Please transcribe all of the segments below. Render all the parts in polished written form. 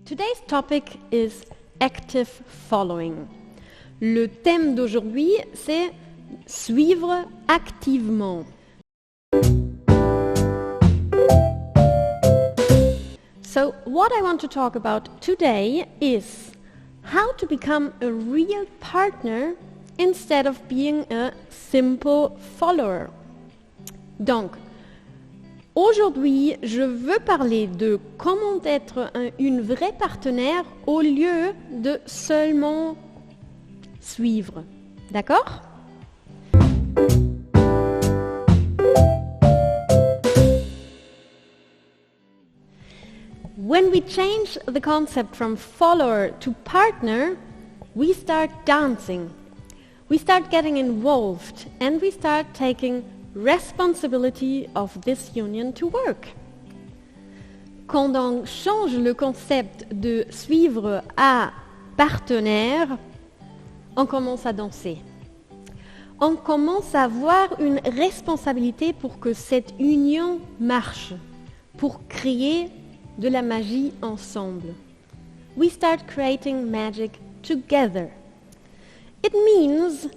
Today's topic is active following. Le thème d'aujourd'hui, c'est suivre activement. So, what I want to talk about today is how to become a real partner instead of being a simple follower. Donc, aujourd'hui, je veux parler de comment être une vraie partenaire au lieu de seulement suivre. D'accord ? When we change the concept from follower to partner, we start dancing. We start getting involved and we start taking responsibility of this union to work. Quand on change le concept de suivre à partenaire, on commence à danser. On commence à avoir une responsabilité pour que cette union marche, pour créer de la magie ensemble. We start creating magic together. It means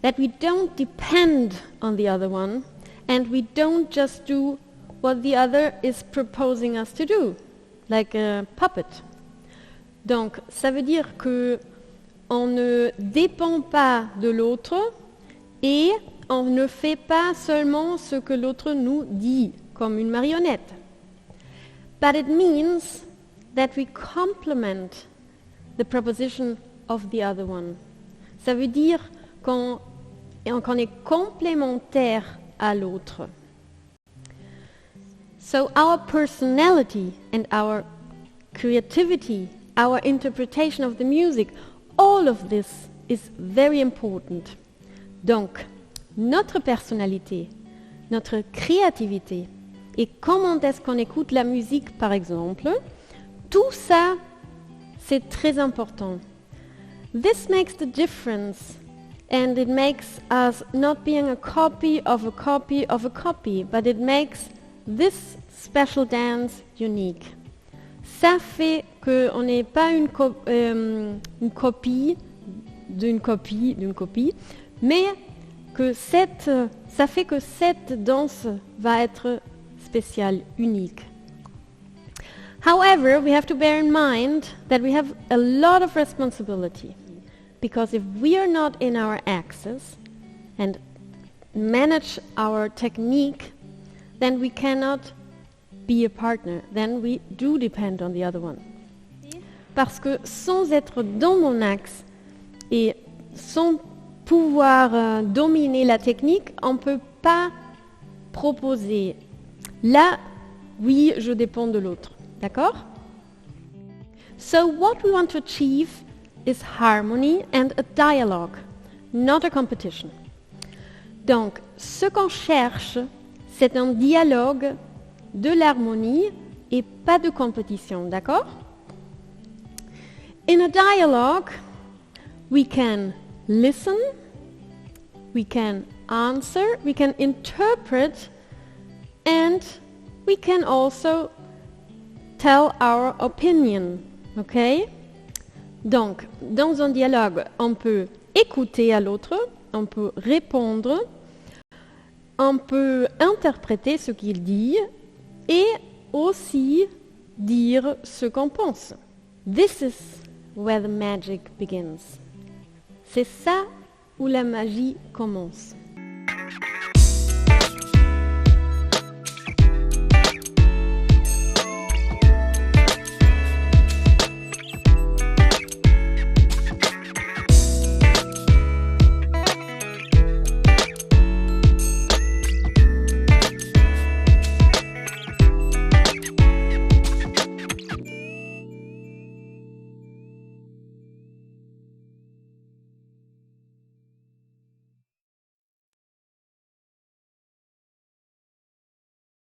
that we don't depend on the other one and we don't just do what the other is proposing us to do, like a puppet. Donc, ça veut dire que on ne dépend pas de l'autre et on ne fait pas seulement ce que l'autre nous dit, comme une marionnette. But it means that we complement the proposition of the other one. Ça veut dire qu'on est complémentaire à l'autre. So our personality and our creativity, our interpretation of the music, all of this is very important. Donc, notre personnalité, notre créativité, et comment est-ce qu'on écoute la musique, par exemple, tout ça, c'est très important. This makes the difference, and it makes us not being a copy of a copy of a copy, but it makes this special dance unique. Ça fait qu'on n'est pas une copie d'une copie, mais que ça fait que cette danse va être spéciale, unique. However, we have to bear in mind that we have a lot of responsibility, because if we are not in our axis and manage our technique, then we cannot be a partner, then we do depend on the other one. Parce que sans être dans mon axe et sans pouvoir dominer la technique, on ne peut pas proposer. Là, oui, je dépends de l'autre. D'accord? So what we want to achieve is harmony and a dialogue, not a competition. Donc, ce qu'on cherche, c'est un dialogue, de l'harmonie et pas de compétition. D'accord? In a dialogue, we can listen, we can answer, we can interpret, and we can also tell our opinion. Okay? Donc, dans un dialogue, on peut écouter à l'autre, on peut répondre, on peut interpréter ce qu'il dit et aussi dire ce qu'on pense. This is where the magic begins. C'est ça où la magie commence.